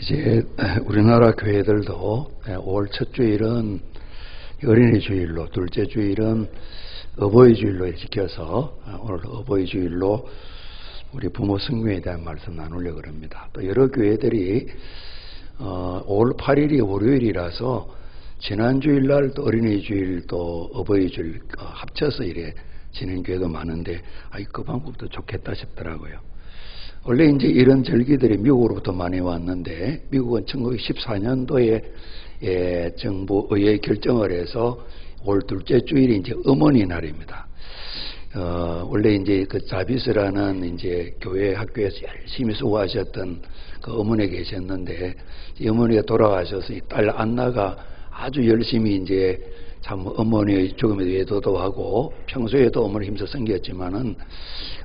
이제 우리나라 교회들도 5월 첫 주일은 어린이 주일로, 둘째 주일은 어버이 주일로 지켜서 오늘 어버이 주일로 우리 부모 성묘에 대한 말씀 나누려고 합니다. 또 여러 교회들이 5월 8일이 월요일이라서 지난 주일날 또 어린이 주일 또 어버이 주일 합쳐서 이래 지낸 교회도 많은데 그 방법도 좋겠다 싶더라고요. 원래 이제 이런 절기들이 미국으로부터 많이 왔는데 미국은 1914년도에 정부의 결정을 해서 올 둘째 주일이 이제 어머니 날입니다. 원래 이제 그 자비스라는 이제 교회 학교에서 열심히 수고하셨던 그 어머니 계셨는데 이 어머니가 돌아가셔서 이 딸 안나가 아주 열심히 이제 참 어머니의 죽음에도 외도도 하고 평소에도 어머니 힘써 섬겼지만은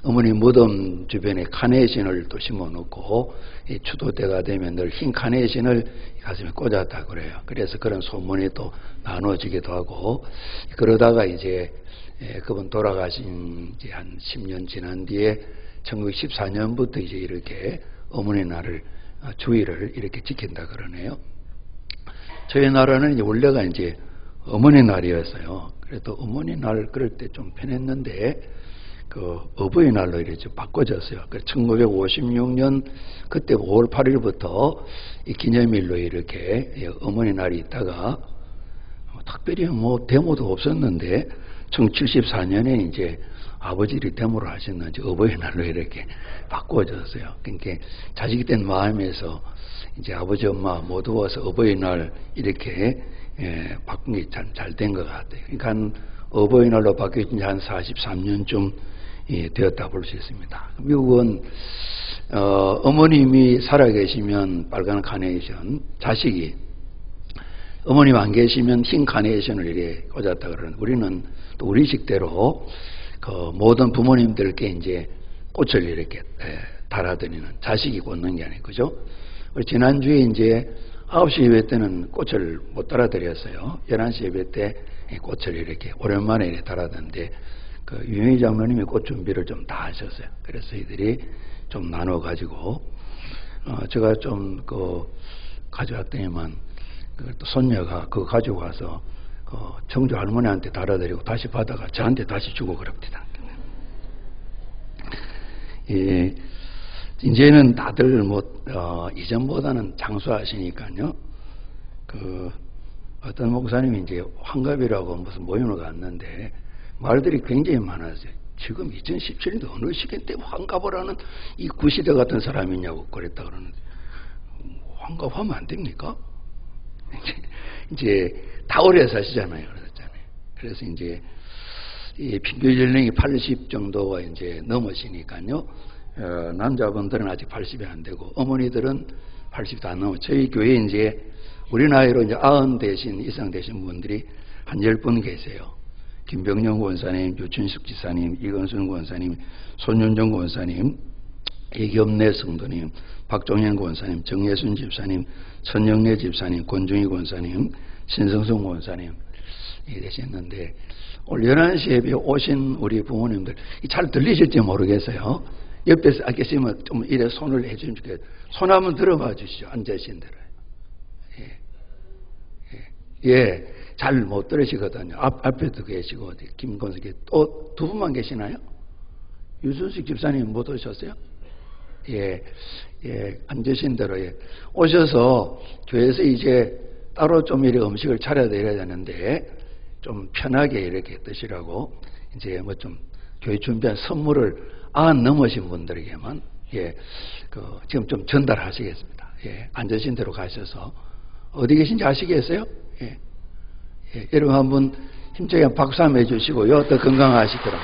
어머니 무덤 주변에 카네이션을 또 심어놓고 이 추도 때가 되면 늘 흰 카네이션을 가슴에 꽂았다 그래요. 그래서 그런 소문이 또 나눠지기도 하고 그러다가 이제 그분 돌아가신 이제 한 10년 지난 뒤에 1914년부터 이제 이렇게 어머니 날을 주일을 이렇게 지킨다 그러네요. 저희 나라는 이제 원래가 이제 어머니 날이었어요. 그래도 어머니 날 그럴 때 좀 편했는데 그 어버이 날로 이렇게 바꿔졌어요. 그래서 1956년 그때 5월 8일부터 이 기념일로 이렇게 어머니 날이 있다가 특별히 뭐 데모도 없었는데 1974년에 이제 아버지들이 데모를 하셨는지 어버이날로 이렇게 바꿔졌어요. 그러니까 자식이 된 마음에서 이제 아버지 엄마 모두 와서 어버이날 이렇게 바꾼 게 잘 된 것 같아요. 그러니까 한 어버이날로 바뀌어진 지 한 43년쯤 되었다 볼 수 있습니다. 미국은 어머님이 살아계시면 빨간 카네이션, 자식이 어머님 안 계시면 흰 카네이션을 이렇게 꽂았다 그러는데 우리는 또 우리식대로 그 모든 부모님들께 이제 꽃을 이렇게 달아드리는 자식이 꽂는 게 아니고 그죠? 지난주에 이제 9시 예배 때는 꽃을 못 달아드렸어요. 11시 예배 때 꽃을 이렇게 오랜만에 이렇게 달아드는데 그 유영희 장로님이 꽃 준비를 좀 다 하셨어요. 그래서 이들이 좀 나눠가지고 제가 좀 그 가져왔더니만 또 손녀가 그거 가지고 와서 청주 할머니한테 달아드리고 다시 받아가 저한테 다시 주고 그럽니다. 이제는 다들 뭐 이전보다는 장수하시니까요. 그 어떤 목사님이 이제 환갑이라고 무슨 모임을 갔는데 말들이 굉장히 많았어요. 지금 2017년도 어느 시기 때 환갑을 하는 이 구시대 같은 사람이냐고 그랬다 그러는데 환갑하면 안 됩니까? 이제 다 오래 사시잖아요. 그러잖아요. 그래서 이제 이平均 연령이 80 정도가 이제 넘으시니까요. 남자분들은 아직 80이 안 되고 어머니들은 80도 안 넘어. 저희 교회에 이제 우리 나이로 이제 90 대신 이상 되신 분들이 한 10분 계세요. 김병영 권사님, 유춘식 지사님, 이건순 권사님, 손윤정 권사님, 이겸래 성도님, 박종현 권사님, 정예순 집사님, 천영래 집사님, 권중희 권사님, 신성성 권사님 되셨는데 오늘 11시 예배 오신 우리 부모님들 잘 들리실지 모르겠어요. 옆에서 계시면 좀 이래 손을 해주면 좋겠어요. 손 한번 들어봐 주시죠. 앉으신 대로. 잘 못 들으시거든요. 앞에도 계시고, 김건숙이 또 두 분만 계시나요? 유순식 집사님 못 오셨어요? 앉으신 대로, 오셔서 교회에서 이제 따로 좀 이렇게 음식을 차려드려야 되는데, 좀 편하게 이렇게 드시라고, 이제 뭐 좀 교회 준비한 선물을 넘으신 분들에게만, 지금 좀 전달하시겠습니다. 앉으신 대로 가셔서, 어디 계신지 아시겠어요? 여러분 한번 힘차게 박수 한번 해주시고요. 더 건강하시도록.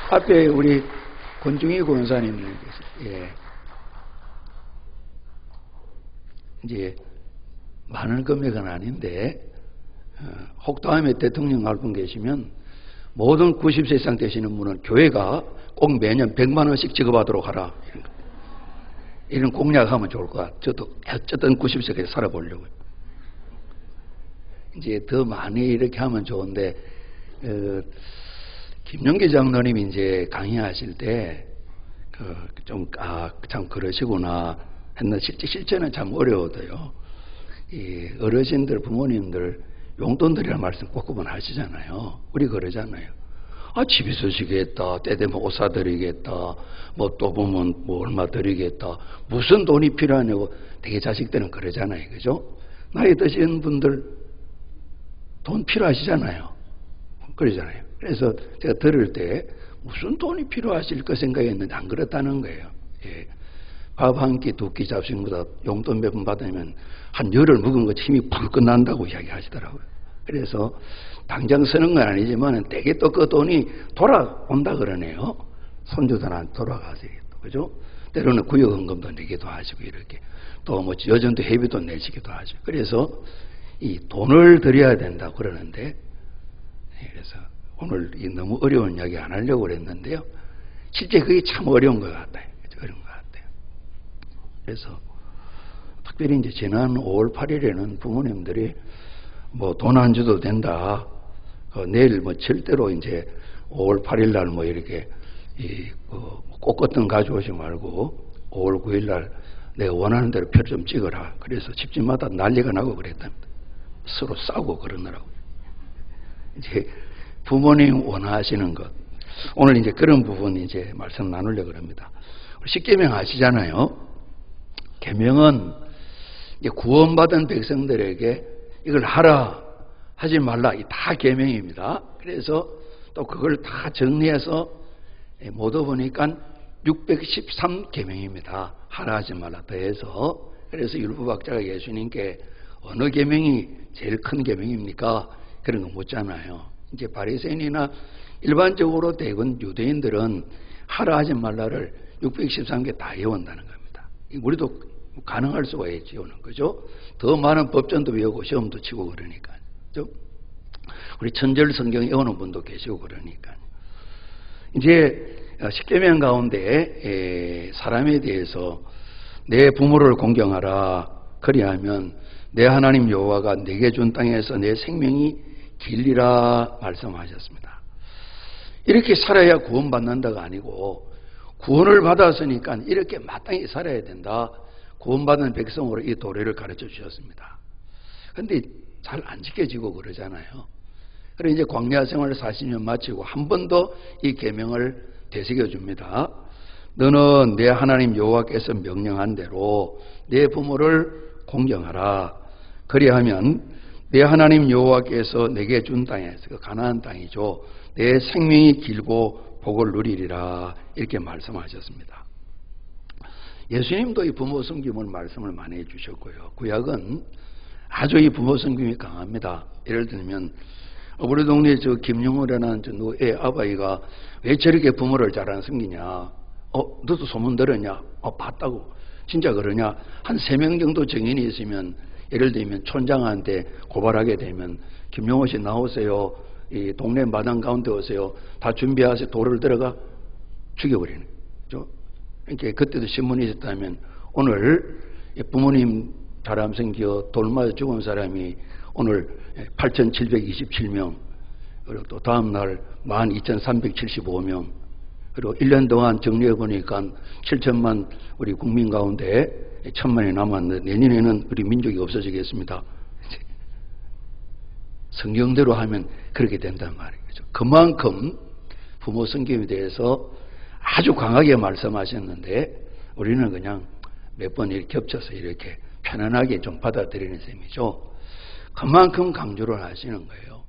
앞에 우리 권중희 권사님 계세요. 이제 많은 금액은 아닌데 혹 다음에 대통령 할 분 계시면 모든 90세 이상 되시는 분은 교회가 꼭 매년 100만 원씩 지급하도록 하라. 이런 공약하면 좋을 것 같아요. 저도 어쨌든 90세까지 살아보려고요. 이제 더 많이 이렇게 하면 좋은데 김용기 장로님이 이제 강의하실 때 참 그러시구나 했는데 실제는 참 어려워도요. 이 어르신들, 부모님들 용돈들이라는 말씀 꼭 구분하시잖아요. 우리 그러잖아요. 집에서 쉬겠다, 때 되면 옷 사드리겠다, 뭐 또 보면 뭐 얼마 드리겠다, 무슨 돈이 필요하냐고 되게 자식들은 그러잖아요. 그죠? 나이 드신 분들 돈 필요하시잖아요. 그러잖아요. 그래서 제가 들을 때 무슨 돈이 필요하실 거 생각했는데 안 그렇다는 거예요. 예. 밥 한 끼, 두 끼 잡식보다 용돈 몇 번 받으면 한 열흘 묵은 것 힘이 불 끝난다고 이야기하시더라고요. 그래서 당장 쓰는 건 아니지만 되게 또 그 돈이 돌아온다 그러네요. 손주들한테 돌아가세요. 그죠? 때로는 구역헌금도 내기도 하시고 이렇게 또 뭐 여전도 회비도 내시기도 하죠. 그래서 이 돈을 드려야 된다고 그러는데 그래서 오늘 이 너무 어려운 이야기 안 하려고 그랬는데요. 실제 그게 참 어려운 것 같아요. 어려운 것 같아요. 그래서 특별히 이제 지난 5월 8일에는 부모님들이 뭐 돈 안 줘도 된다. 내일 뭐 절대로 이제 5월 8일 날 뭐 이렇게 꽃 같은 거 가져오지 말고 5월 9일 날 내가 원하는 대로 표를 좀 찍어라. 그래서 집집마다 난리가 나고 그랬답니다. 서로 싸우고 그러느라고. 이제 부모님 원하시는 것. 오늘 이제 그런 부분 이제 말씀 나누려고 합니다. 십계명 아시잖아요. 계명은 이제 구원받은 백성들에게 이걸 하라, 하지 말라, 이 다 계명입니다. 그래서 또 그걸 다 정리해서 모두 보니까 613계명입니다. 하라 하지 말라 더해서. 그래서 율법학자가 예수님께 어느 계명이 제일 큰 계명입니까? 그런 거 묻잖아요. 이제 바리새인이나 일반적으로 대부분 유대인들은 하라 하지 말라를 613개 다 외운다는 겁니다. 우리도 가능할 수가 있지요. 그죠? 더 많은 법전도 외우고 시험도 치고 그러니까. 그죠? 우리 천절 성경 외우는 분도 계시고 그러니까. 이제 십계명 가운데 사람에 대해서 내 부모를 공경하라. 그리하면 내 하나님 여호와가 내게 준 땅에서 내 생명이 길리라 말씀하셨습니다. 이렇게 살아야 구원받는다가 아니고 구원을 받았으니까 이렇게 마땅히 살아야 된다. 구원받은 백성으로 이 도리를 가르쳐 주셨습니다. 그런데 잘 안 지켜지고 그러잖아요. 그래서 이제 광야 생활을 40년 마치고 한 번 더 이 계명을 되새겨 줍니다. 너는 내 하나님 여호와께서 명령한 대로 내 부모를 공경하라. 그리하면 내 하나님 여호와께서 내게 준 땅에서 그 가나안 땅이죠. 내 생명이 길고 복을 누리리라. 이렇게 말씀하셨습니다. 예수님도 이 부모 섬김을 말씀을 많이 해주셨고요. 구약은 아주 이 부모 섬김이 강합니다. 예를 들면 우리 동네 저 김용호라는 저 애 아바이가 왜 저렇게 부모를 잘 안 섬기냐? 너도 소문 들었냐? 봤다고. 진짜 그러냐? 한 3명 정도 증인이 있으면 예를 들면 촌장한테 고발하게 되면 김용호 씨 나오세요. 이 동네 마당 가운데 오세요. 다 준비하세요. 돌을 들어가 죽여버리는 거죠. 그러니까 그때도 신문이 있었다면 오늘 부모님 잘 안 섬겨 돌 맞아 죽은 사람이 오늘 8,727명, 그리고 또 다음 날 12,375명, 그리고 1년 동안 정리해 보니까 7천만 우리 국민 가운데 1,000만이 남았는데 내년에는 우리 민족이 없어지겠습니다. 성경대로 하면 그렇게 된단 말이죠. 그만큼 부모 섬김에 대해서 아주 강하게 말씀하셨는데 우리는 그냥 몇 번 이렇게 겹쳐서 이렇게 편안하게 좀 받아들이는 셈이죠. 그만큼 강조를 하시는 거예요.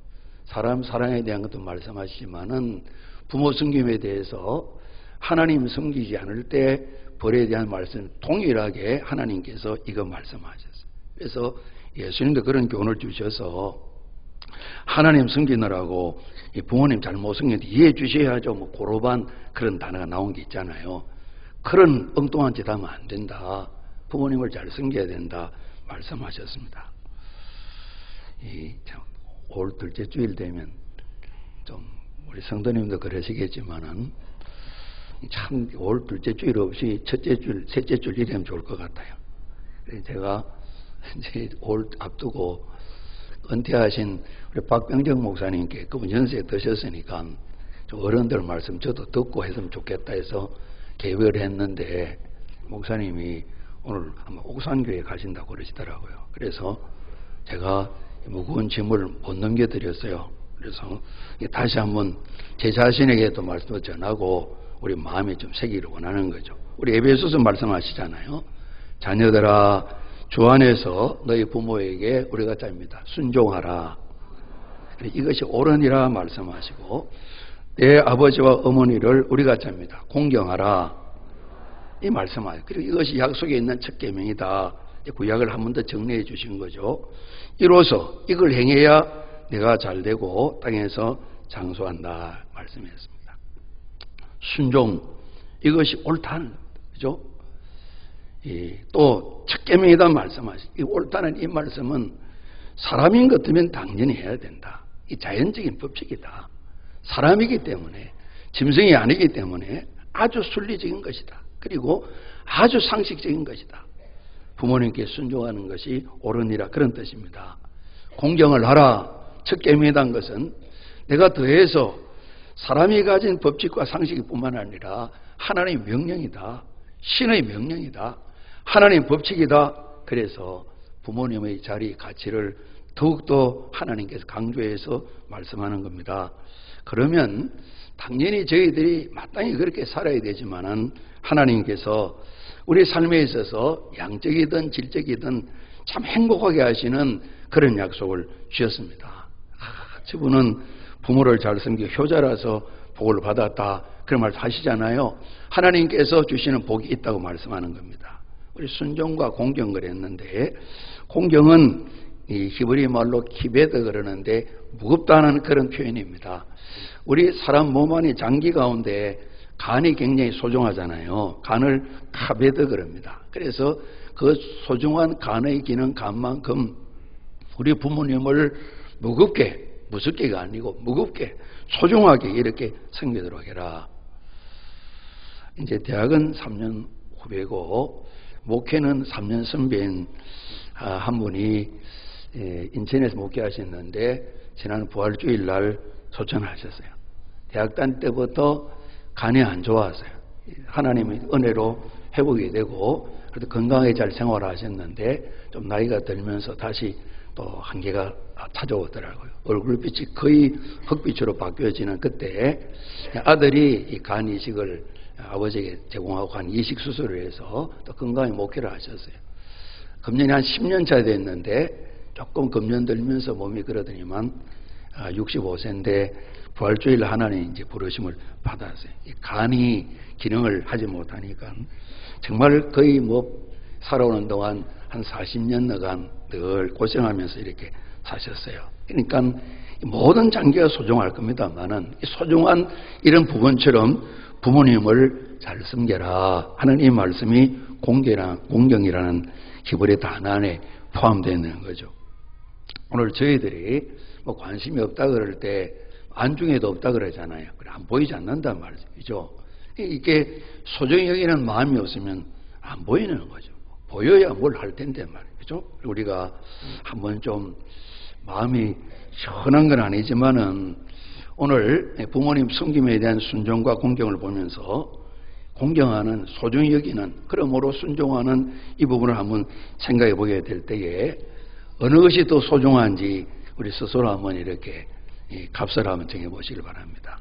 사람 사랑에 대한 것도 말씀하시지만은 부모 섬김에 대해서 하나님 섬기지 않을 때 벌에 대한 말씀 동일하게 하나님께서 이거 말씀하셨어요. 그래서 예수님도 그런 교훈을 주셔서 하나님 섬기느라고 부모님 잘못 섬기는데 이해해 주셔야죠. 뭐 고로반 그런 단어가 나온 게 있잖아요. 그런 엉뚱한 짓 하면 안 된다. 부모님을 잘 섬겨야 된다 말씀하셨습니다. 참 5월 둘째 주일 되면 좀 우리 성도님도 그러시겠지만은 참 5월 둘째 주일 없이 첫째 줄, 셋째 줄 이러면 좋을 것 같아요. 그래서 제가 이제 5월 앞두고 은퇴하신 우리 박병정 목사님께 그분 연세 드셨으니까 좀 어른들 말씀 저도 듣고 했으면 좋겠다 해서 계획을 했는데 목사님이 오늘 아마 옥산교회 가신다고 그러시더라고요. 그래서 제가 무거운 짐을 못 넘겨드렸어요. 그래서 다시 한번 제 자신에게도 말씀을 전하고 우리 마음에 좀 새기를 원하는 거죠. 우리 에베소서 말씀하시잖아요. 자녀들아 주 안에서 너희 부모에게 우리가 짭니다. 순종하라. 이것이 옳으니라 말씀하시고 내 아버지와 어머니를 우리가 짭니다. 공경하라. 이 말씀하세요. 그리고 이것이 약속에 있는 첫 계명이다. 구약을 한 번 더 정리해 주신 거죠. 이로써 이걸 행해야 내가 잘 되고 땅에서 장수한다 말씀했습니다. 순종 이것이 옳다는 거죠. 또 첫 계명이다 말씀하시. 이 옳다는 이 말씀은 사람인 것 같으면 당연히 해야 된다. 이 자연적인 법칙이다. 사람이기 때문에 짐승이 아니기 때문에 아주 순리적인 것이다. 그리고 아주 상식적인 것이다. 부모님께 순종하는 것이 옳으니라 그런 뜻입니다. 공경을 하라. 첫 계명이라는 것은 내가 더해서 사람이 가진 법칙과 상식뿐만 아니라 하나님의 명령이다. 신의 명령이다. 하나님의 법칙이다. 그래서 부모님의 자리, 가치를 더욱더 하나님께서 강조해서 말씀하는 겁니다. 그러면 당연히 저희들이 마땅히 그렇게 살아야 되지만은 하나님께서 우리 삶에 있어서 양적이든 질적이든 참 행복하게 하시는 그런 약속을 주셨습니다. 저분은 부모를 잘 섬기고 효자라서 복을 받았다. 그런 말씀 하시잖아요. 하나님께서 주시는 복이 있다고 말씀하는 겁니다. 우리 순종과 공경을 했는데 공경은 이 히브리 말로 키베드 그러는데 무겁다는 그런 표현입니다. 우리 사람 몸 안의 장기 가운데 간이 굉장히 소중하잖아요. 간을 카베드 그럽니다. 그래서 그 소중한 간의 기능 간만큼 우리 부모님을 무섭게가 아니고 무겁게 소중하게 이렇게 섬기도록 해라. 이제 대학은 3년 후배고 목회는 3년 선배인 한 분이 인천에서 목회하셨는데 지난 부활주일 날 소천하셨어요. 대학 다닐 때부터 간이 안 좋았어요. 하나님의 은혜로 회복이 되고 그래도 건강하게 잘 생활하셨는데 좀 나이가 들면서 다시 또 한계가 찾아오더라고요. 얼굴빛이 거의 흑빛으로 바뀌어지는 그때 아들이 이 간 이식을 아버지에게 제공하고 간 이식 수술을 해서 또 건강히 목회를 하셨어요. 금년이 한 10년 차 됐는데 조금 금년 들면서 몸이 그러더니만 65세인데 부활주일 하나님 이제 부르심을 받았어요. 이 간이 기능을 하지 못하니까 정말 거의 살아오는 동안 한 40년간 늘 고생하면서 이렇게 사셨어요. 그러니까 모든 장기가 소중할 겁니다만은 소중한 이런 부분처럼 부모님을 잘 섬겨라 하는 이 말씀이 공경이라는 히브리 단어 안에 포함되어 있는 거죠. 오늘 저희들이 관심이 없다 그럴 때 안중에도 없다 그러잖아요. 안 보이지 않는단 말이죠. 이게 소중히 여기는 마음이 없으면 안 보이는 거죠. 보여야 뭘 할 텐데 말이죠. 우리가 한번 좀 마음이 시원한 건 아니지만은 오늘 부모님 섬김에 대한 순종과 공경을 보면서 공경하는 소중히 여기는 그러므로 순종하는 이 부분을 한번 생각해 보게 될 때에 어느 것이 더 소중한지 우리 스스로 한번 이렇게 값을 한번 정해 보시길 바랍니다.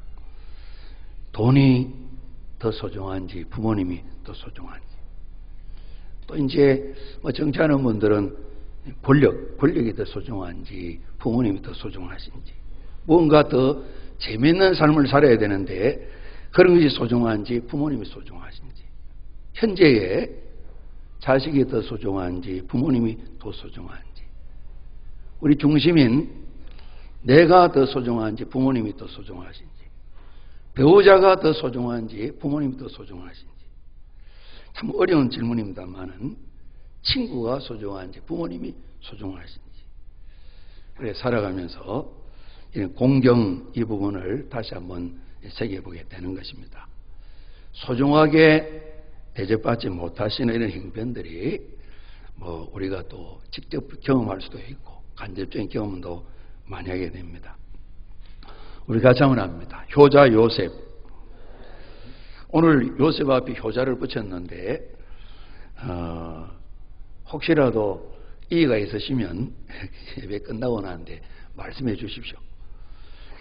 돈이 더 소중한지 부모님이 더 소중한지 또 이제 정치하는 분들은 권력이 더 소중한지 부모님이 더 소중하신지 뭔가 더 재미있는 삶을 살아야 되는데 그런 것이 소중한지 부모님이 소중하신지 현재의 자식이 더 소중한지 부모님이 더 소중한지 우리 중심인 내가 더 소중한지 부모님이 더 소중하신지 배우자가 더 소중한지 부모님이 더 소중하신지 참 어려운 질문입니다만은 친구가 소중한지 부모님이 소중하신지 그래 살아가면서 이런 공경 이 부분을 다시 한번 새겨보게 되는 것입니다. 소중하게 대접받지 못하시는 이런 형편들이 우리가 또 직접 경험할 수도 있고 간접적인 경험도 많이 하게 됩니다. 우리 같이 한번 합니다. 효자 요셉 오늘 요셉 앞에 효자를 붙였는데 혹시라도 이의가 있으시면 예배 끝나고 나는데 말씀해 주십시오.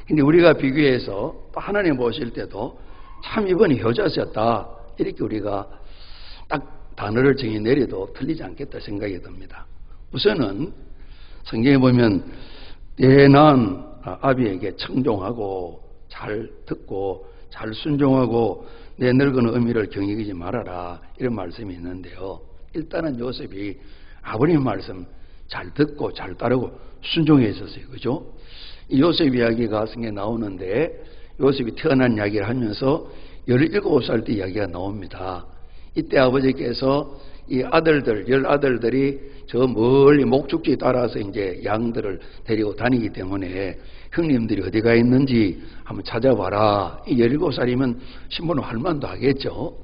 근데 우리가 비교해서 또 하나님 보실 때도 참 이번에 효자였다 이렇게 우리가 딱 단어를 정해 내려도 틀리지 않겠다 생각이 듭니다. 우선은 성경에 보면 내 낳은 아비에게 청종하고 잘 듣고 잘 순종하고 내 늙은 어미를 경외하지 말아라 이런 말씀이 있는데요. 일단은 요셉이 아버님 말씀 잘 듣고 잘 따르고 순종해 있었어요. 그죠? 이 요셉 이야기가 성경에 나오는데 요셉이 태어난 이야기를 하면서 17살 때 이야기가 나옵니다. 이때 아버지께서 이 아들들, 10아들들이 저 멀리 목축지에 따라서 이제 양들을 데리고 다니기 때문에 형님들이 어디가 있는지 한번 찾아봐라. 이 17살이면 신부는 할 만도 하겠죠.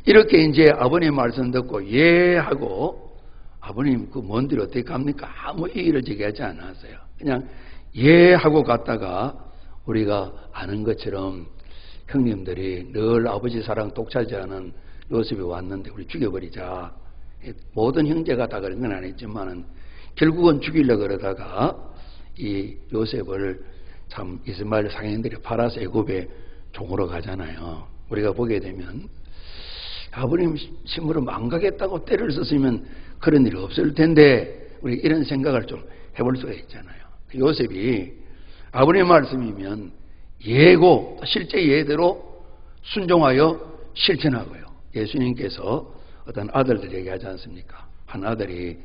이렇게 이제 아버님 말씀 듣고 예 하고 아버님 그 먼 길 어떻게 갑니까? 아무 얘기를 제기하지 않았어요. 그냥 예 하고 갔다가 우리가 아는 것처럼 형님들이 늘 아버지 사랑 독차지하는 요셉이 왔는데 우리 죽여버리자. 모든 형제가 다 그런 건 아니지만은 결국은 죽이려고 그러다가 이 요셉을 참 이스마엘 상인들이 팔아서 애굽에 종으로 가잖아요. 우리가 보게 되면 아버님 신부를 망가겠다고 때를 썼으면 그런 일이 없을 텐데 우리 이런 생각을 좀 해볼 수가 있잖아요. 요셉이 아버님 말씀이면 예고 실제 예대로 순종하여 실천하고요. 예수님께서 어떤 아들들 얘기하지 않습니까? 한 아들이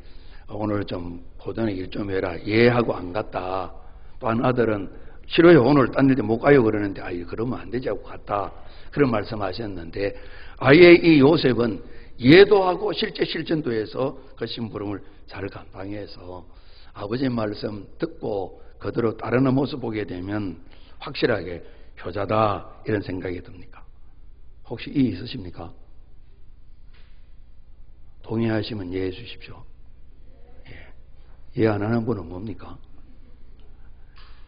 오늘 좀 고전에 일 좀 해라. 예 하고 안 갔다. 또 한 아들은 싫어요. 오늘 딴 데 못 가요. 그러는데 그러면 안 되지 하고 갔다. 그런 말씀하셨는데 아예 이 요셉은 예도 하고 실제 실천도 해서 그 심부름을 잘 감당해서 아버지의 말씀 듣고 그대로 따르는 모습 보게 되면 확실하게 효자다 이런 생각이 듭니까? 혹시 이 있으십니까? 동의하시면 예해 주십시오. 예 안 하는 분은 뭡니까?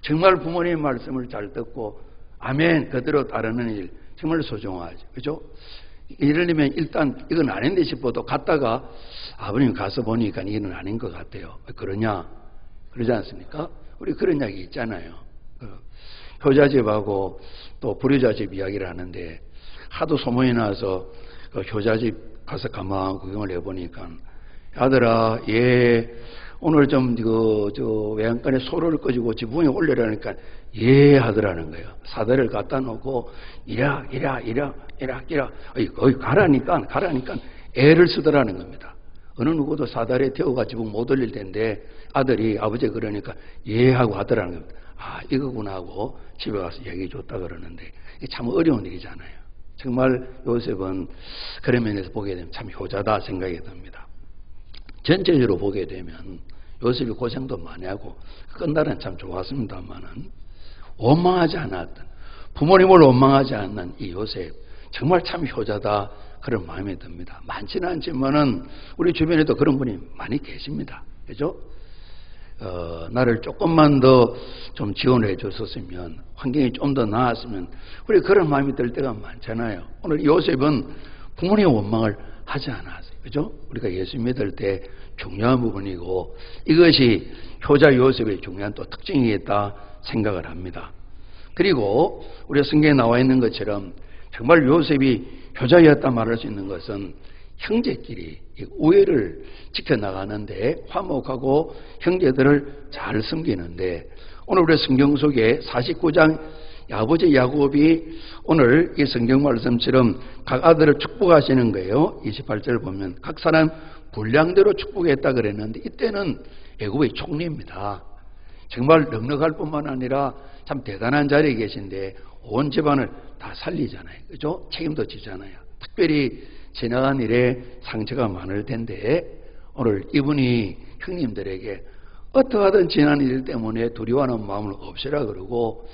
정말 부모님 말씀을 잘 듣고 아멘 그대로 따르는 일 정말 소중하죠. 그죠? 이러려면 일단 이건 아닌데 싶어도 갔다가 아버님 가서 보니까 이건 아닌 것 같아요. 왜 그러냐? 그러지 않습니까? 우리 그런 이야기 있잖아요. 효자집하고 또 불효자집 이야기를 하는데 하도 소문이 나서 그 효자집 가서 가만 구경을 해보니까 아들아 예 오늘 좀 저 외양간에 소를 꺼지고 지붕에 올려라니까 예 하더라는 거예요. 사다리를 갖다 놓고 이라 어이 가라니까 애를 쓰더라는 겁니다. 어느 누구도 사다리에 태워가 지붕 못 올릴 텐데 아들이 아버지 그러니까 예 하고 하더라는 겁니다. 아 이거구나 하고 집에 가서 얘기해 줬다 그러는데 이게 참 어려운 일이잖아요. 정말 요셉은 그런 면에서 보게 되면 참 효자다 생각이 듭니다. 전체적으로 보게 되면 요셉이 고생도 많이 하고 끝날은 참 좋았습니다만은 원망하지 않았던 부모님을 원망하지 않는 이 요셉 정말 참 효자다 그런 마음이 듭니다. 많지는 않지만은 우리 주변에도 그런 분이 많이 계십니다. 그죠? 나를 조금만 더 좀 지원해 줬었으면 환경이 좀 더 나았으면 우리 그런 마음이 들 때가 많잖아요. 오늘 요셉은 부모님의 원망을 하지 않았어요. 그죠? 우리가 예수 믿을 때 중요한 부분이고 이것이 효자 요셉의 중요한 또 특징이겠다 생각을 합니다. 그리고 우리 성경에 나와 있는 것처럼 정말 요셉이 효자였다 말할 수 있는 것은 형제끼리 우애를 지켜나가는데 화목하고 형제들을 잘 섬기는데 오늘 우리 성경 속에 49장 아버지 야곱이 오늘 이 성경 말씀처럼 각 아들을 축복하시는 거예요. 28절 보면 각 사람 분량대로 축복했다 그랬는데 이때는 애굽의 총리입니다. 정말 넉넉할 뿐만 아니라 참 대단한 자리에 계신데 온 집안을 다 살리잖아요. 그죠? 책임도 지잖아요. 특별히 지나간 일에 상처가 많을 텐데 오늘 이분이 형님들에게 어떠하든 지난 일 때문에 두려워하는 마음을 없애라 그러고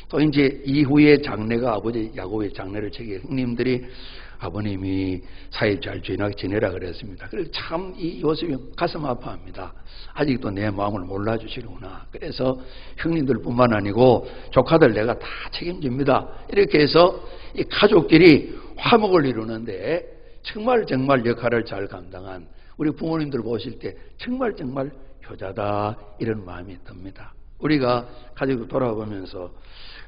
또 이제 이후에 장례가 아버지 야곱의 장례를 챙겨 형님들이 아버님이 사이 잘 지내라 그랬습니다. 그래서 참 이 요셉이 가슴 아파합니다. 아직도 내 마음을 몰라주시는구나. 그래서 형님들뿐만 아니고 조카들 내가 다 책임집니다. 이렇게 해서 이 가족끼리 화목을 이루는데 정말 역할을 잘 감당한 우리 부모님들 보실 때 정말 효자다 이런 마음이 듭니다. 우리가 가족을 돌아보면서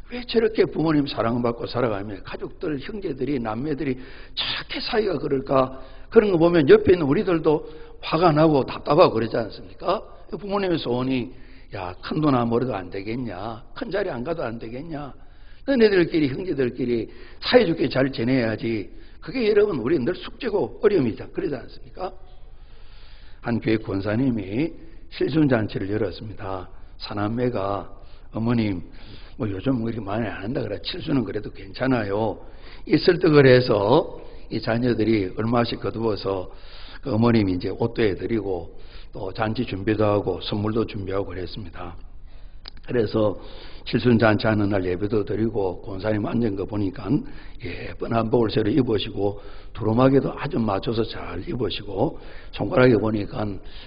왜 저렇게 부모님 사랑받고 살아가며 가족들, 형제들이, 남매들이 저렇게 사이가 그럴까? 그런 거 보면 옆에 있는 우리들도 화가 나고 답답하고 그러지 않습니까? 부모님의 소원이 야, 큰 돈 안 벌어도 안 되겠냐? 큰 자리 안 가도 안 되겠냐? 너네들끼리, 형제들끼리 사이좋게 잘 지내야지. 그게 여러분 우리 늘 숙제고 어려움이죠. 그러지 않습니까? 한 교회 권사님이 실순잔치를 열었습니다. 사남매가 어머님 뭐 요즘 이렇게 많이 안 한다 그래. 칠수는 그래도 괜찮아요. 이 설득을 해서 이 자녀들이 얼마씩 거두어서 그 어머님이 이제 옷도 해드리고 또 잔치 준비도 하고 선물도 준비하고 그랬습니다. 그래서 칠순잔치 하는 날 예배도 드리고 권사님 앉은 거 보니까 예쁜 한복을 새로 입으시고 두루마기도 아주 맞춰서 잘 입으시고 손가락에 보니까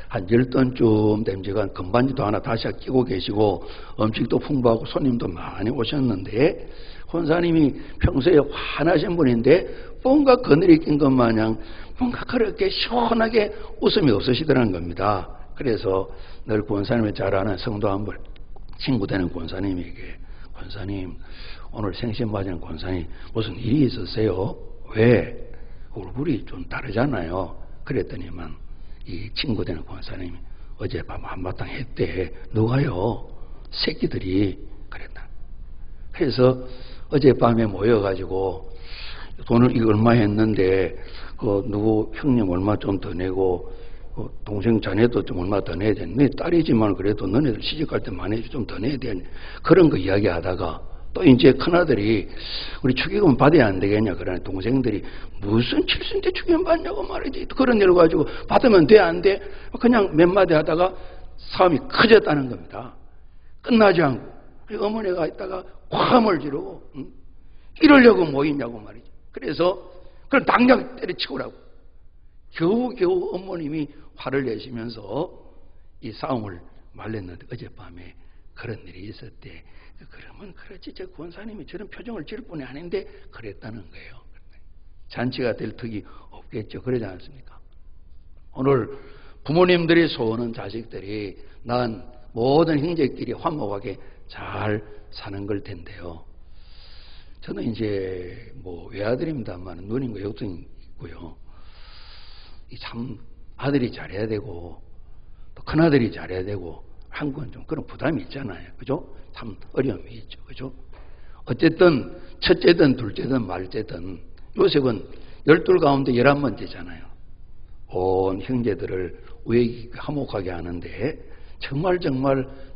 한 10톤쯤 됨지간 금반지도 하나 다시 끼고 계시고 음식도 풍부하고 손님도 많이 오셨는데 권사님이 평소에 환하신 분인데 뭔가 그늘이 낀 것 마냥 뭔가 그렇게 시원하게 웃음이 없으시더라는 겁니다. 그래서 늘 권사님을 잘 아는 성도 한 분 친구 되는 권사님에게 권사님 오늘 생신 맞은 권사님 무슨 일이 있었어요? 왜? 얼굴이 좀 다르잖아요. 그랬더니만 이 친구 되는 권사님이 어젯밤 한바탕 했대. 누가요? 새끼들이 그랬다. 그래서 어젯밤에 모여가지고 돈을 이거 얼마 했는데 그 누구 형님 얼마 좀 더 내고 동생 자네도 좀 얼마 더 내야 되는데 딸이지만 그래도 너네들 시집갈 때 많이 좀 더 내야 되는 그런 거 이야기하다가 또 이제 큰아들이 우리 축의금 받아야 안 되겠냐 그러는 동생들이 무슨 칠순때 축의금 받냐고 말이지 그런 일 가지고 받으면 돼 안 돼? 그냥 몇 마디 하다가 싸움이 커졌다는 겁니다. 끝나지 않고 어머니가 있다가 화음을 지르고 이러려고 모이냐고 말이지. 그래서 그럼 당장 때려치우라고 겨우 어머님이 화를 내시면서 이 싸움을 말렸는데 어젯밤에 그런 일이 있었대. 그러면 그렇지 저 권사님이 저런 표정을 지을 뿐이 아닌데 그랬다는 거예요. 잔치가 될 턱이 없겠죠. 그러지 않습니까? 오늘 부모님들이 소원은 자식들이 난 모든 형제끼리 화목하게 잘 사는 걸 텐데요. 저는 이제 뭐 외아들입니다만 누님과 여동생이 있고요. 참 아들이 잘해야 되고 또 큰아들이 잘해야 되고 한 건 좀 그런 부담이 있잖아요. 그죠? 참 어려움이 있죠. 그죠? 어쨌든 첫째든 둘째든 말째든 요셉은 12 가운데 11번째잖아요. 온 형제들을 우애기 화목하게 하는데 정말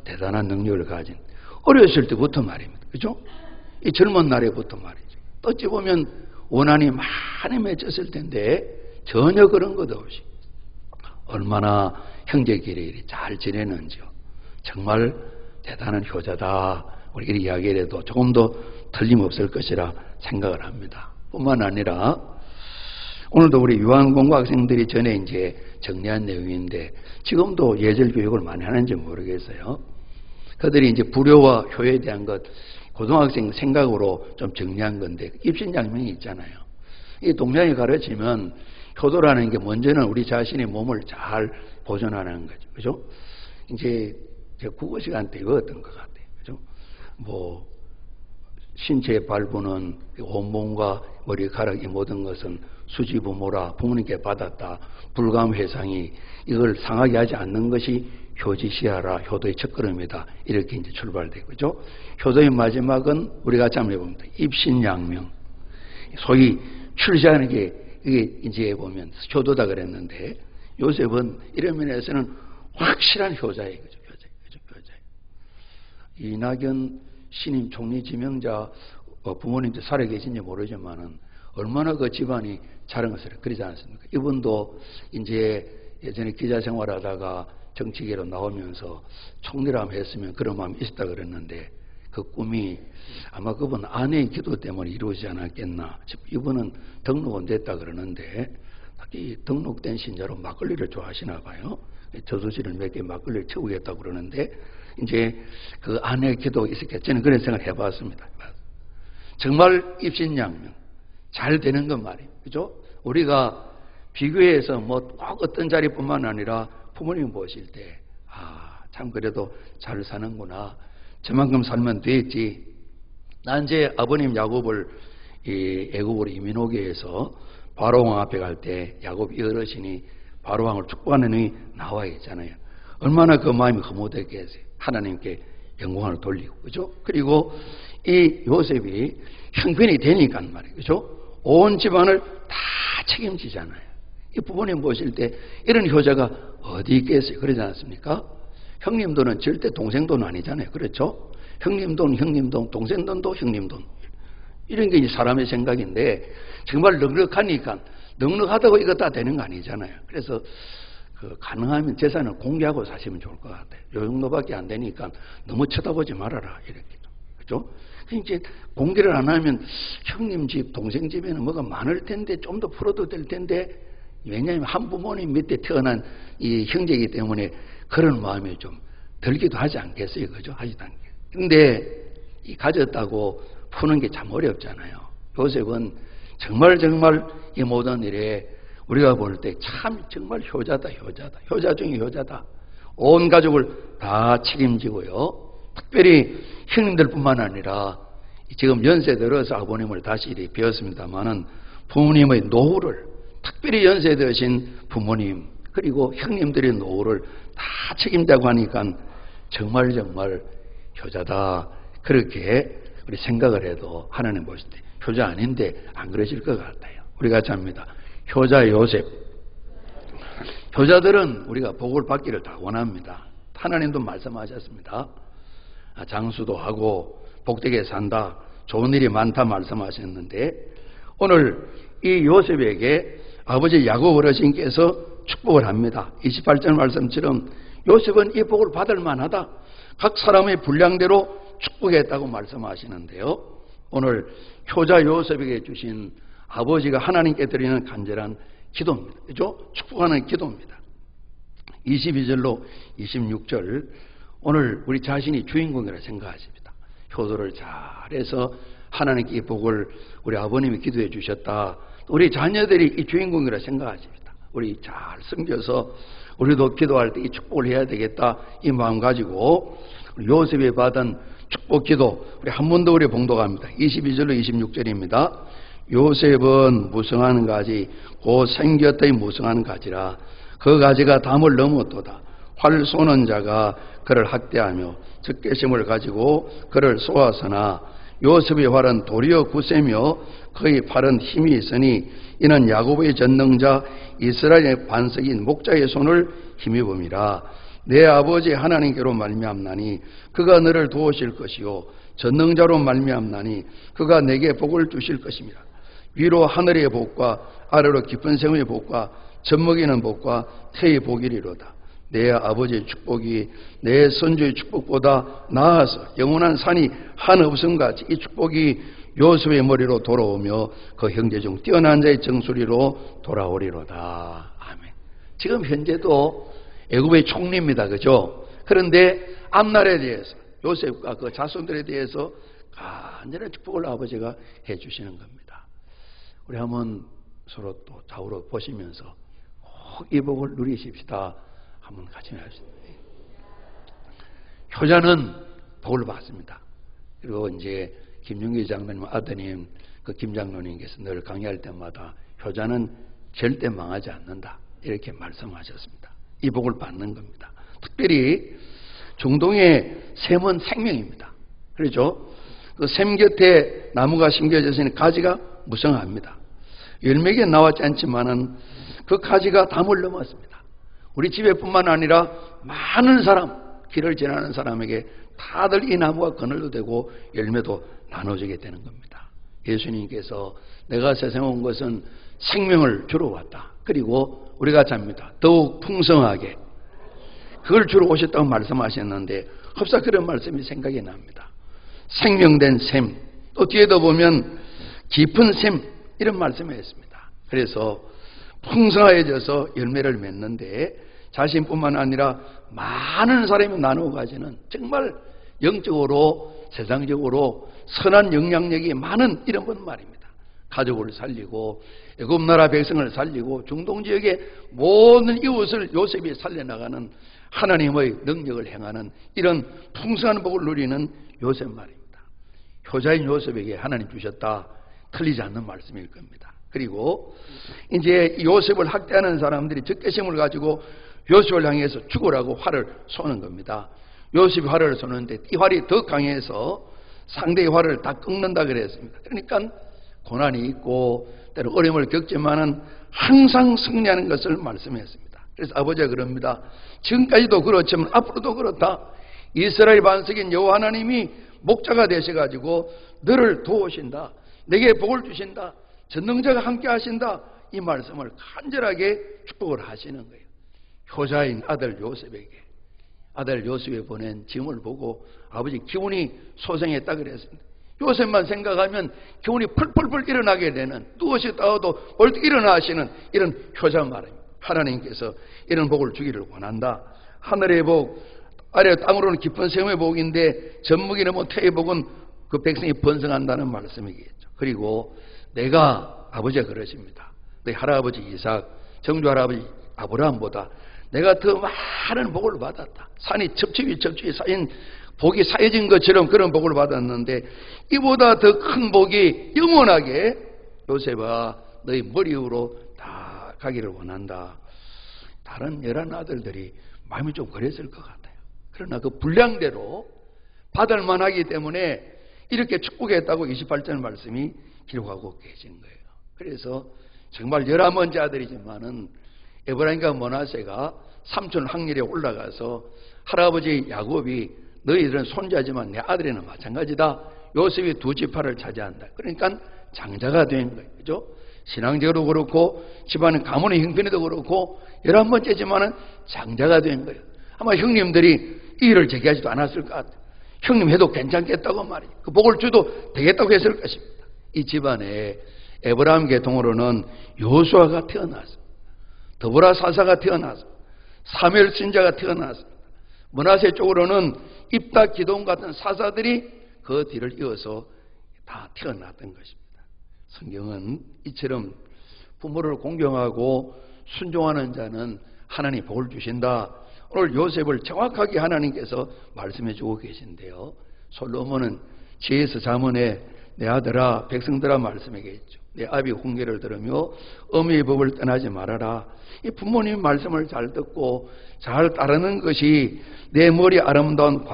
대단한 능력을 가진 어렸을 때부터 말입니다. 그죠? 이 젊은 날에부터 말이죠. 어찌 보면 원한이 많이 맺혔을 텐데 전혀 그런 것 없이 얼마나 형제끼리 잘 지내는지요. 정말 대단한 효자다. 우리끼리 이야기를 해도 조금 더 틀림없을 것이라 생각을 합니다. 뿐만 아니라 오늘도 우리 유한공고 학생들이 전에 이제 정리한 내용인데 지금도 예절 교육을 많이 하는지 모르겠어요. 그들이 이제 불효와 효에 대한 것 고등학생 생각으로 좀 정리한 건데 입신양명이 있잖아요. 이 동양이 가르치면 효도라는 게 먼저는 우리 자신의 몸을 잘 보존하는 거죠. 그죠? 이제 국어 시간 때 외웠던 것 같아요. 그죠? 뭐, 신체의 발부는 온몸과 머리카락 이 모든 것은 수지부모라 부모님께 받았다. 불감회상이 이걸 상하게 하지 않는 것이 효지시하라. 효도의 첫걸음이다. 이렇게 이제 출발되고, 그죠? 효도의 마지막은 우리가 같이 한번 해봅니다. 입신양명. 소위 출세하는 게 이게 이제 보면 효도다 그랬는데 요셉은 이런 면에서는 확실한 효자예요. 그죠? 효자예요. 이낙연 신임 총리 지명자 부모님도 살아계신지 모르지만은 얼마나 그 집안이 자랑스러워 그러지 않습니까? 이분도 이제 예전에 기자 생활하다가 정치계로 나오면서 총리를 한번 했으면 그런 마음이 있었다 그랬는데 그 꿈이 아마 그분 아내의 기도 때문에 이루어지지 않았겠나. 이분은 등록은 됐다 그러는데 특히 등록된 신자로 막걸리를 좋아하시나 봐요. 저수지를 몇 개 막걸리를 채우겠다고 그러는데 이제 그 아내의 기도가 있었겠죠. 저는 그런 생각을 해봤습니다. 정말 입신양명 잘 되는 건 말이에요. 그죠? 우리가 비교해서 뭐 꼭 어떤 자리뿐만 아니라 부모님 보실 때 참 그래도 잘 사는구나. 저만큼 살면 되지. 난 제 아버님 야곱을 애굽으로 이민 오게 해서 바로왕 앞에 갈 때 야곱 이 어르신이 바로왕을 축복하는 능이 나와 있잖아요. 얼마나 그 마음이 흐뭇했겠어요. 하나님께 영광을 돌리고, 그죠? 그리고 이 요셉이 형편이 되니까 말이에요. 그죠? 온 집안을 다 책임지잖아요. 이 부모님 보실 때 이런 효자가 어디 있겠어요? 그러지 않습니까? 형님 돈은 절대 동생 돈 아니잖아요. 그렇죠? 형님 돈, 형님 돈, 동생 돈도 형님 돈. 이런 게 사람의 생각인데 정말 넉넉하니까 넉넉하다고 이거 다 되는 거 아니잖아요. 그래서 가능하면 재산을 공개하고 사시면 좋을 것 같아요. 요 정도밖에 안 되니까 너무 쳐다보지 말아라. 이렇게. 그죠? 이제 공개를 안 하면 형님 집, 동생 집에는 뭐가 많을 텐데 좀 더 풀어도 될 텐데 왜냐하면 한 부모님 밑에 태어난 이 형제이기 때문에 그런 마음이 좀 들기도 하지 않겠어요. 그죠? 하지도 않겠어요. 근데 이 가졌다고 푸는 게 참 어렵잖아요. 요셉은 정말 이 모든 일에 우리가 볼 때 참 정말 효자다. 효자 중에 효자다. 온 가족을 다 책임지고요. 특별히 형님들뿐만 아니라 지금 연세 들어서 아버님을 다시 이렇게 배웠습니다만은 부모님의 노후를 특별히 연세 드신 부모님 그리고 형님들의 노후를 다 책임자고 하니까 정말 효자다. 그렇게 우리 생각을 해도 하나님 보실 때 효자 아닌데 안 그러실 것 같아요. 우리가 잡니다. 효자 요셉. 효자들은 우리가 복을 받기를 다 원합니다. 하나님도 말씀하셨습니다. 장수도 하고 복되게 산다. 좋은 일이 많다 말씀하셨는데 오늘 이 요셉에게 아버지 야곱 어르신께서 축복을 합니다. 28절 말씀처럼 요셉은 이 복을 받을 만하다. 각 사람의 분량대로 축복했다고 말씀하시는데요. 오늘 효자 요셉에게 주신 아버지가 하나님께 드리는 간절한 기도입니다. 그죠? 축복하는 기도입니다. 22절로 26절 오늘 우리 자신이 주인공이라 생각하십니다. 효도를 잘해서 하나님께 이 복을 우리 아버님이 기도해 주셨다. 우리 자녀들이 이 주인공이라 생각하십니다. 우리 잘 섬겨서 우리도 기도할 때 이 축복을 해야 되겠다. 이 마음 가지고 요셉이 받은 축복 기도 우리 한 번 더 우리 봉독합니다. 22절로 26절입니다. 요셉은 무성한 가지 곧 생겼더니 무성한 가지라 그 가지가 담을 넘었도다. 활 쏘는 자가 그를 학대하며 적개심을 가지고 그를 쏘았으나 요셉의 활은 도리어 굳세며 그의 팔은 힘이 있으니 이는 야곱의 전능자 이스라엘의 반석인 목자의 손을 힘입음이라. 내 아버지 하나님께로 말미암나니 그가 너를 도우실 것이요 전능자로 말미암나니 그가 내게 복을 주실 것입니다. 위로 하늘의 복과 아래로 깊은 생의 복과 젖먹이는 복과 태의 복이리로다. 내 아버지의 축복이 내 선조의 축복보다 나아서 영원한 산이 한없음같이 이 축복이 요셉의 머리로 돌아오며 그 형제 중 뛰어난 자의 정수리로 돌아오리로다. 아멘. 지금 현재도 애굽의 총리입니다. 그죠? 그런데 앞날에 대해서 요셉과 그 자손들에 대해서 간절한 축복을 아버지가 해주시는 겁니다. 우리 한번 서로 또 좌우로 보시면서 꼭 이 복을 누리십시다. 한번 같이 합시다. 효자는 복을 받습니다. 그리고 이제 김윤기 장로님 아드님 그 김 장로님께서 늘 강의할 때마다 효자는 절대 망하지 않는다 이렇게 말씀하셨습니다. 이 복을 받는 겁니다. 특별히 중동의 샘은 생명입니다. 그렇죠? 그 샘 곁에 나무가 심겨져 있으니 가지가 무성합니다. 열매가 나왔지 않지만은 그 가지가 담을 넘었습니다. 우리 집에뿐만 아니라 많은 사람, 길을 지나는 사람에게 다들 이 나무가 그늘도 되고 열매도 나눠지게 되는 겁니다. 예수님께서 내가 세상에 온 것은 생명을 주러 왔다. 그리고 우리가 잡니다. 더욱 풍성하게 그걸 주러 오셨다고 말씀하셨는데 흡사 그런 말씀이 생각이 납니다. 생명된 샘, 또 뒤에도 보면 깊은 샘, 이런 말씀을 했습니다. 그래서 풍성해져서 열매를 맺는데 자신뿐만 아니라 많은 사람이 나누어 가지는 정말 영적으로 세상적으로 선한 영향력이 많은 이런 분 말입니다. 가족을 살리고 애굽 나라 백성을 살리고 중동 지역의 모든 이웃을 요셉이 살려나가는 하나님의 능력을 행하는 이런 풍성한 복을 누리는 요셉 말입니다. 효자인 요셉에게 하나님 주셨다, 틀리지 않는 말씀일 겁니다. 그리고 이제 요셉을 학대하는 사람들이 적개심을 가지고 요셉을 향해서 죽으라고 활을 쏘는 겁니다. 요셉이 활을 쏘는데 이 활이 더 강해서 상대의 활을 다 꺾는다 그랬습니다. 그러니까 고난이 있고 때로 어려움을 겪지만은 항상 승리하는 것을 말씀했습니다. 그래서 아버지가 그럽니다. 지금까지도 그렇지만 앞으로도 그렇다. 이스라엘 반석인 여호와 하나님이 목자가 되셔가지고 너를 도우신다, 내게 복을 주신다, 전능자가 함께 하신다, 이 말씀을 간절하게 축복을 하시는 거예요. 효자인 아들 요셉에 보낸 짐을 보고 아버지 기운이 소생했다 그랬습니다. 요셉만 생각하면 기운이 펄펄펄 일어나게 되는, 누웠다가도 벌떡 일어나시는 이런 효자 말입니다. 하나님께서 이런 복을 주기를 원한다. 하늘의 복, 아래 땅으로는 깊은 샘의 복인데 젖먹이 넘어 태의 복은 그 백성이 번성한다는 말씀이겠죠. 그리고 내가, 아버지가 그러십니다. 너희 할아버지 이삭, 정주 할아버지 아브라함보다 내가 더 많은 복을 받았다. 산이 첩첩이 쌓인 복이 쌓여진 것처럼 그런 복을 받았는데 이보다 더 큰 복이 영원하게 요셉아 너희 머리 위로 다 가기를 원한다. 다른 11 아들들이 마음이 좀 그랬을 것 같아요. 그러나 그 분량대로 받을 만하기 때문에 이렇게 축복했다고 28절 말씀이 기록하고 계신 거예요. 그래서 정말 11번째 아들이지만은 에브라임과 므낫세가 삼촌 항렬에 올라가서 할아버지 야곱이 너희들은 손자지만 내 아들에는 마찬가지다. 요셉이 2지파를 차지한다. 그러니까 장자가 된 거예요. 그죠? 신앙적으로 그렇고 집안의 가문의 형편에도 그렇고 11번째지만은 장자가 된 거예요. 아마 형님들이 이 일을 제기하지도 않았을 것 같아요. 형님 해도 괜찮겠다고 말이에요. 그 복을 줘도 되겠다고 했을 것입니다. 이 집안에 에브라임 계통으로는 여호수아가 태어났습니다. 드보라 사사가 태어났습니다. 사무엘 선지자가 태어났습니다. 므낫세 쪽으로는 입다 기돔 같은 사사들이 그 뒤를 이어서 다 태어났던 것입니다. 성경은 이처럼 부모를 공경하고 순종하는 자는 하나님 복을 주신다. 오늘 요셉을 정확하게 하나님께서 말씀해 주고 계신데요. 솔로몬은 지혜서 자문에 내 아들아 백성들아 말씀하겠죠. 내 아비 훈계를 들으며 어미의 법을 떠나지 말아라. 이 부모님 말씀을 잘 듣고 잘 따르는 것이 내 머리 아름다운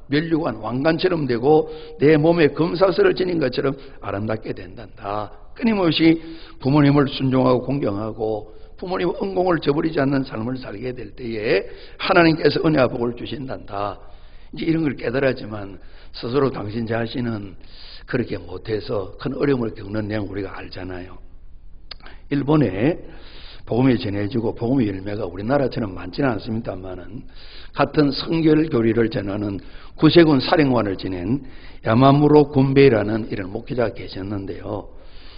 면류관 왕관처럼 되고 내 몸에 금사슬을 지닌 것처럼 아름답게 된단다. 끊임없이 부모님을 순종하고 공경하고 부모님 은공을 저버리지 않는 삶을 살게 될 때에 하나님께서 은혜와 복을 주신단다. 이제 이런 걸 깨달았지만 스스로 당신 자신은 그렇게 못해서 큰 어려움을 겪는 내용 우리가 알잖아요. 일본에 복음이 전해지고 복음의 열매가 우리나라처럼 많지는 않습니다만은 같은 성결 교리를 전하는 구세군 사령관을 지낸 야마무로 군베이라는 이런 목회자가 계셨는데요.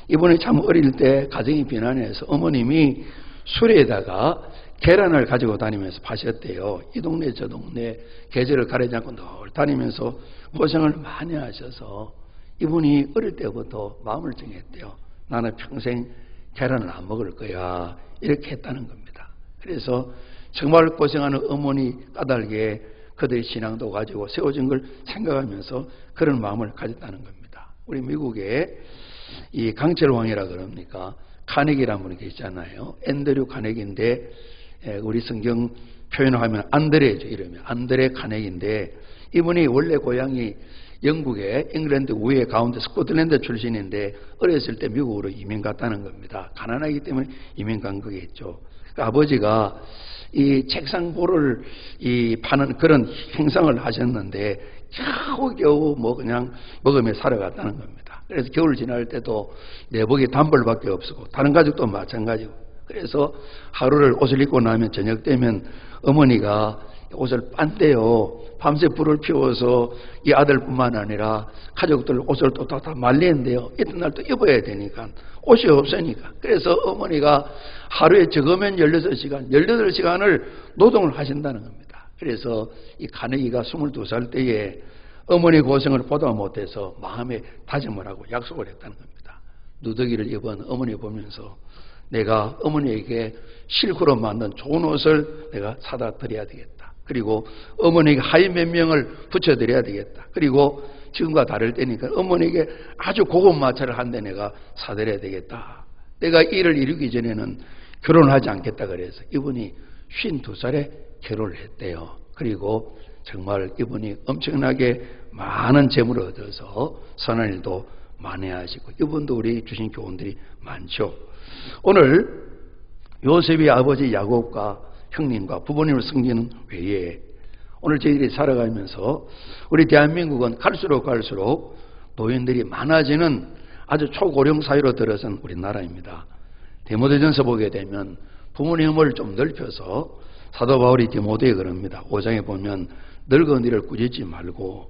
이분이 참 어릴 때 가정이 비난해서 어머님이 수레에다가 계란을 가지고 다니면서 파셨대요. 이 동네 저 동네 계절을 가리지 않고 늘 다니면서 고생을 많이 하셔서 이분이 어릴 때부터 마음을 정했대요. 나는 평생 계란을 안 먹을 거야. 이렇게 했다는 겁니다. 그래서 정말 고생하는 어머니 까닭에 그들의 신앙도 가지고 세워진 걸 생각하면서 그런 마음을 가졌다는 겁니다. 우리 미국에 이 강철 왕이라 그럽니까? 카네기라는 분이 계시잖아요. 앤드류 카네기인데 우리 성경 표현하면 안드레죠. 이름이 안드레 카네기인데 이분이 원래 고향이 영국의 잉글랜드 우회 가운데 스코틀랜드 출신인데 어렸을 때 미국으로 이민 갔다는 겁니다. 가난하기 때문에 이민 간 거겠죠. 그러니까 아버지가 이 책상보를 파는 그런 행상을 하셨는데 겨우겨우 그냥 먹으며 살아갔다는 겁니다. 그래서 겨울 지날 때도 내복이 단벌밖에 없었고 다른 가족도 마찬가지고 그래서 하루를 옷을 입고 나면 저녁 되면 어머니가 옷을 빤대요. 밤새 불을 피워서 이 아들뿐만 아니라 가족들 옷을 또 다 말리는데요. 이튿날 또 입어야 되니까 옷이 없으니까. 그래서 어머니가 하루에 적으면 16시간, 18시간을 노동을 하신다는 겁니다. 그래서 이 가네기가 22살 때에 어머니 고생을 보다 못해서 마음에 다짐을 하고 약속을 했다는 겁니다. 누더기를 입은 어머니 보면서 내가 어머니에게 실크로 만든 좋은 옷을 내가 사다 드려야 되겠다. 그리고 어머니에게 하인 몇 명을 붙여드려야 되겠다. 그리고 지금과 다를 때니까 어머니에게 아주 고급 마차를 한 대 내가 사드려야 되겠다. 내가 일을 이루기 전에는 결혼하지 않겠다 그래서 이분이 52살에 결혼을 했대요. 그리고 정말 이분이 엄청나게 많은 재물을 얻어서 선한 일도 많이 하시고 이분도 우리 주신 교훈들이 많죠. 오늘 요셉의 아버지 야곱과 형님과 부모님을 섬기는 외에 오늘 저희들이 살아가면서 우리 대한민국은 갈수록 노인들이 많아지는 아주 초고령 사회로 들어선 우리나라입니다. 디모데전서 보게 되면 부모님을 좀 넓혀서 사도 바울이 디모데에 그럽니다. 5장에 보면 늙은이를 꾸짖지 말고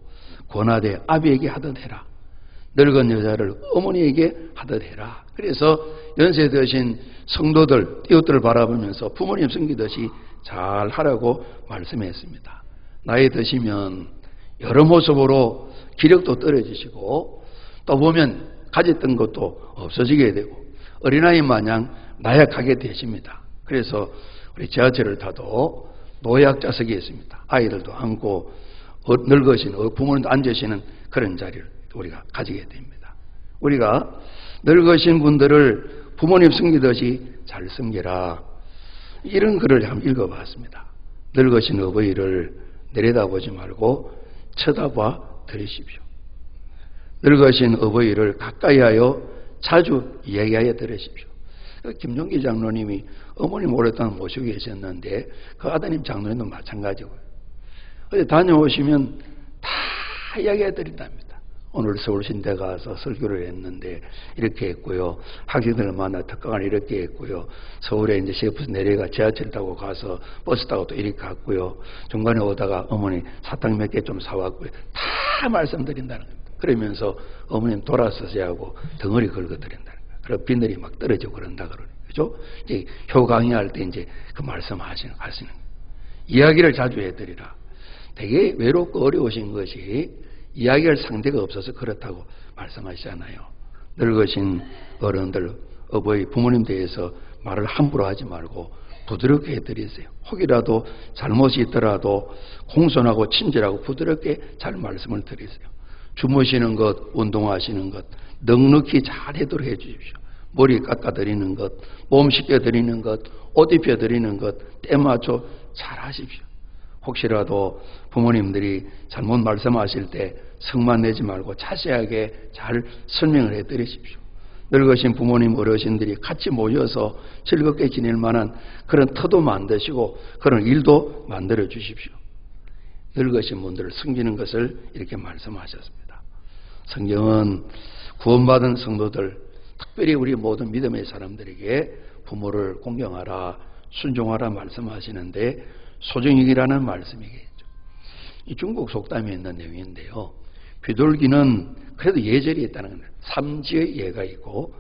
권하되 아비에게 하듯 해라. 늙은 여자를 어머니에게 하듯 해라. 그래서 연세 드신 성도들, 이웃들을 바라보면서 부모님 섬기듯이 잘 하라고 말씀했습니다. 나이 드시면 여러 모습으로 기력도 떨어지시고 또 보면 가졌던 것도 없어지게 되고 어린아이 마냥 나약하게 되십니다. 그래서 우리 지하철을 타도 노약자석이 있습니다. 아이들도 안고 늙으신 부모님도 앉으시는 그런 자리를 우리가 가지게 됩니다. 우리가 늙으신 분들을 부모님 섬기듯이 잘 섬기라. 이런 글을 한번 읽어봤습니다. 늙으신 어버이를 내려다보지 말고 쳐다봐 들으십시오. 늙으신 어버이를 가까이 하여 자주 이야기하여 들으십시오. 김종기 장로님이 어머님 오랫동안 모시고 계셨는데 그 아드님 장로님도 마찬가지고요. 어디 다녀오시면 다 이야기해 드린답니다. 오늘 서울신대 가서 설교를 했는데 이렇게 했고요. 학생들을 만나 특강을 이렇게 했고요. 서울에 이제 시외버스 내려가 지하철 타고 가서 버스 타고 또 이렇게 갔고요. 중간에 오다가 어머니 사탕 몇 개 좀 사왔고요. 다 말씀드린다는 겁니다. 그러면서 어머님 돌아서셔야 하고 덩어리 긁어드린다는 거예요. 그리고 비늘이 막 떨어지고 그런다 그러네요. 그죠? 이제 효 강의할 때 이제 그 말씀 하시는 거예요. 이야기를 자주 해드리라. 되게 외롭고 어려우신 것이 이야기할 상대가 없어서 그렇다고 말씀하시잖아요. 늙으신 어른들, 어버이, 부모님 대해서 말을 함부로 하지 말고 부드럽게 해드리세요. 혹이라도 잘못이 있더라도 공손하고 친절하고 부드럽게 잘 말씀을 드리세요. 주무시는 것, 운동하시는 것 넉넉히 잘 해도록 해주십시오. 머리 깎아드리는 것, 몸 씻겨드리는 것, 옷 입혀드리는 것 때 맞춰 잘 하십시오. 혹시라도 부모님들이 잘못 말씀하실 때 성만 내지 말고 자세하게 잘 설명을 해드리십시오. 늙으신 부모님 어르신들이 같이 모여서 즐겁게 지낼 만한 그런 터도 만드시고 그런 일도 만들어 주십시오. 늙으신 분들을 섬기는 것을 이렇게 말씀하셨습니다. 성경은 구원받은 성도들, 특별히 우리 모든 믿음의 사람들에게 부모를 공경하라, 순종하라 말씀하시는데 소정이라는 말씀이겠죠. 이 중국 속담에 있는 내용인데요. 비둘기는 그래도 예절이 있다는 겁니다. 삼지의 예가 있고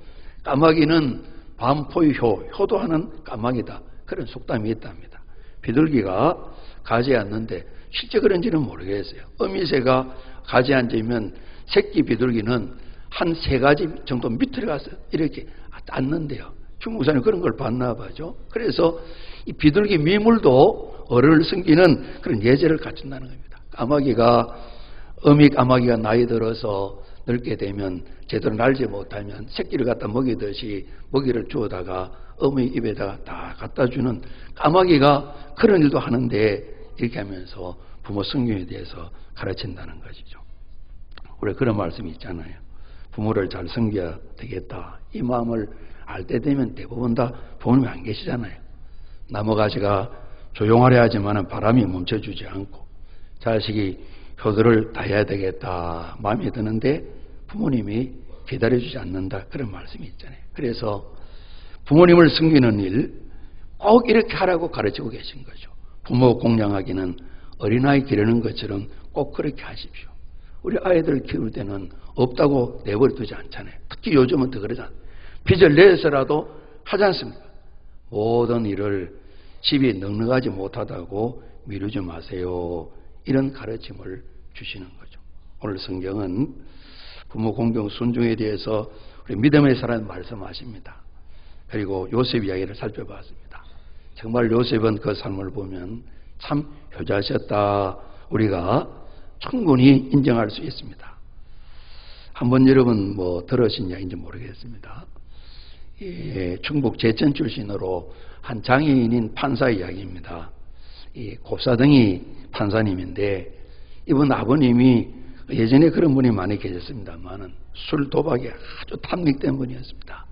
까마귀는 반포의 효도하는 까마귀다. 그런 속담이 있답니다. 비둘기가 가지에 앉는데 실제 그런지는 모르겠어요. 어미새가 가지에 앉으면 새끼 비둘기는 한 3가지 정도 밑으로 가서 이렇게 앉는데요. 중국 사람이 그런 걸 봤나 봐죠. 그래서 이 비둘기 미물도 어른을 섬기는 그런 예절을 갖춘다는 겁니다. 어미 까마귀가 나이 들어서 늙게 되면 제대로 날지 못하면 새끼를 갖다 먹이듯이 먹이를 주워다가 어미 입에다가 다 갖다 주는 까마귀가 그런 일도 하는데 이렇게 하면서 부모 성경에 대해서 가르친다는 것이죠. 우리 그런 말씀이 있잖아요. 부모를 잘 섬겨야 되겠다. 이 마음을 알 때 되면 대부분 다 부모님이 안 계시잖아요. 나무가지가 조용하려 하지만 바람이 멈춰주지 않고 자식이 효도를 다해야 되겠다 마음에 드는데 부모님이 기다려주지 않는다. 그런 말씀이 있잖아요. 그래서 부모님을 섬기는 일 꼭 이렇게 하라고 가르치고 계신 거죠. 부모 공양하기는 어린아이 기르는 것처럼 꼭 그렇게 하십시오. 우리 아이들 키울 때는 없다고 내버려 두지 않잖아요. 특히 요즘은 더 그러잖아요. 빚을 내서라도 하지 않습니까? 모든 일을 집이 넉넉하지 못하다고 미루지 마세요. 이런 가르침을 주시는 거죠. 오늘 성경은 부모 공경 순종에 대해서 우리 믿음의 사람 말씀하십니다. 그리고 요셉 이야기를 살펴봤습니다. 정말 요셉은 그 삶을 보면 참 효자셨다. 우리가 충분히 인정할 수 있습니다. 한번 여러분 들으신 이야기인지 모르겠습니다. 충북 제천 출신으로 한 장애인인 판사 이야기입니다. 곱사등이 판사님인데 이분 아버님이 예전에 그런 분이 많이 계셨습니다만은 술 도박에 아주 탐닉된 분이었습니다.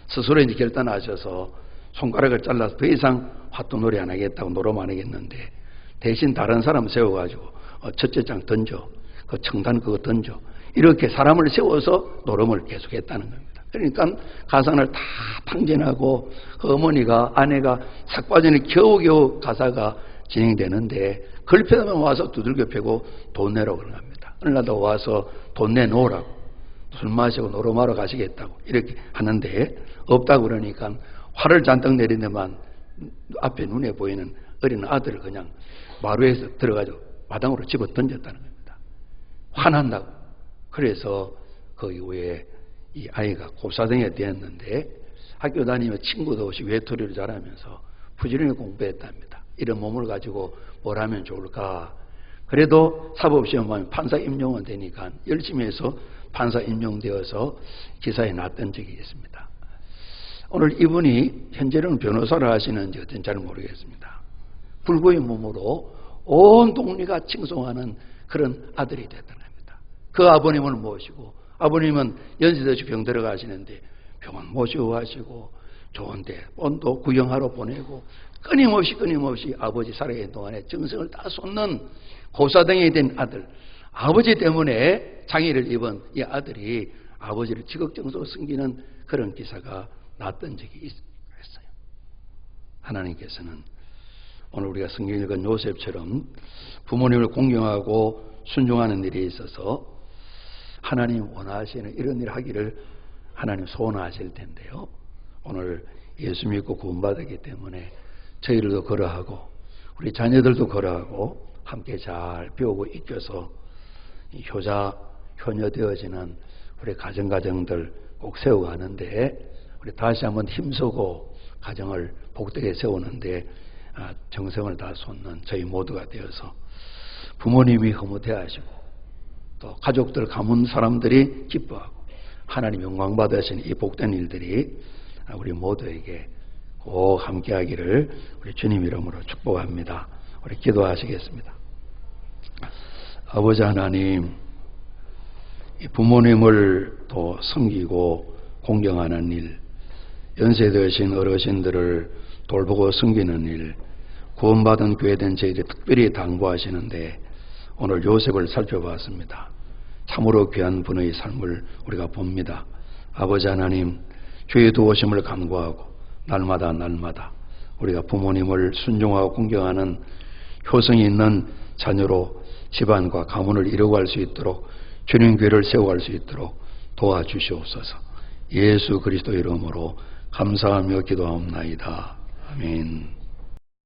스스로 이제 결단하셔서 손가락을 잘라서 더 이상 화투놀이 안 하겠다고 노름 안 하겠는데 대신 다른 사람 세워가지고 첫째 장 던져, 그 청단 그거 던져, 이렇게 사람을 세워서 노름을 계속했다는 겁니다. 그러니까 가상을 다 탕진하고 그 어머니가 아내가 삭 빠지니 겨우겨우 가사가 진행되는데 걸핏하면 와서 두들겨 패고 돈 내라고 그런 겁니다. 어느 날도 와서 돈 내놓으라고, 술 마시고 노름하러 가시겠다고 이렇게 하는데 없다고 그러니까 화를 잔뜩 내리는데만 앞에 눈에 보이는 어린 아들을 그냥 마루에서 들어가지고 마당으로 집어 던졌다는 겁니다. 화난다고. 그래서 그 이후에 이 아이가 곱사등이 되었는데 학교 다니며 친구도 없이 외톨이를 자라면서 부지런히 공부했답니다. 이런 몸을 가지고 뭘 하면 좋을까? 그래도 사법시험하면 판사 임용은 되니까 열심히 해서 판사 임용되어서 기사에 났던 적이 있습니다. 오늘 이분이 현재는 변호사를 하시는지 어떤지 잘 모르겠습니다. 불구의 몸으로 온 동리가 칭송하는 그런 아들이 됐던 겁니다. 그 아버님을 모시고, 아버님은 연세대식 병 들어가시는데 병원 모시고 가시고 좋은데 온도 구경하러 보내고 끊임없이 아버지 살아계신 동안에 정성을 다 쏟는 고사등이 된 아들, 아버지 때문에 장애를 입은 이 아들이 아버지를 지극정성으로 섬기는 그런 기사가 났던 적이 있어요. 하나님께서는 오늘 우리가 성경 읽은 요셉처럼 부모님을 공경하고 순종하는 일에 있어서 하나님 원하시는 이런 일을 하기를 하나님 소원하실 텐데요. 오늘 예수 믿고 구원받았기 때문에 저희들도 걸어하고 우리 자녀들도 걸어하고 함께 잘 배우고 익혀서 효자, 효녀 되어지는 우리 가정들 꼭 세워가는데 우리 다시 한번 힘쓰고 가정을 복되게 세우는데 정성을 다 쏟는 저희 모두가 되어서 부모님이 흐뭇해하시고 또 가족들 가문 사람들이 기뻐하고 하나님 영광 받으시는 이 복된 일들이 우리 모두에게 꼭 함께하기를 우리 주님 이름으로 축복합니다. 우리 기도하시겠습니다. 아버지 하나님, 이 부모님을 또 섬기고 공경하는 일, 연세 드신 어르신들을 돌보고 섬기는 일, 구원받은 교회된 저희들이 특별히 당부하시는데 오늘 요셉을 살펴봤습니다. 참으로 귀한 분의 삶을 우리가 봅니다. 아버지 하나님, 주의 도우심을 간구하고 날마다 우리가 부모님을 순종하고 공경하는 효성이 있는 자녀로 집안과 가문을 이루어갈 수 있도록 주님 교회를 세워갈 수 있도록 도와주시옵소서. 예수 그리스도 이름으로 감사하며 기도하옵나이다. 아멘.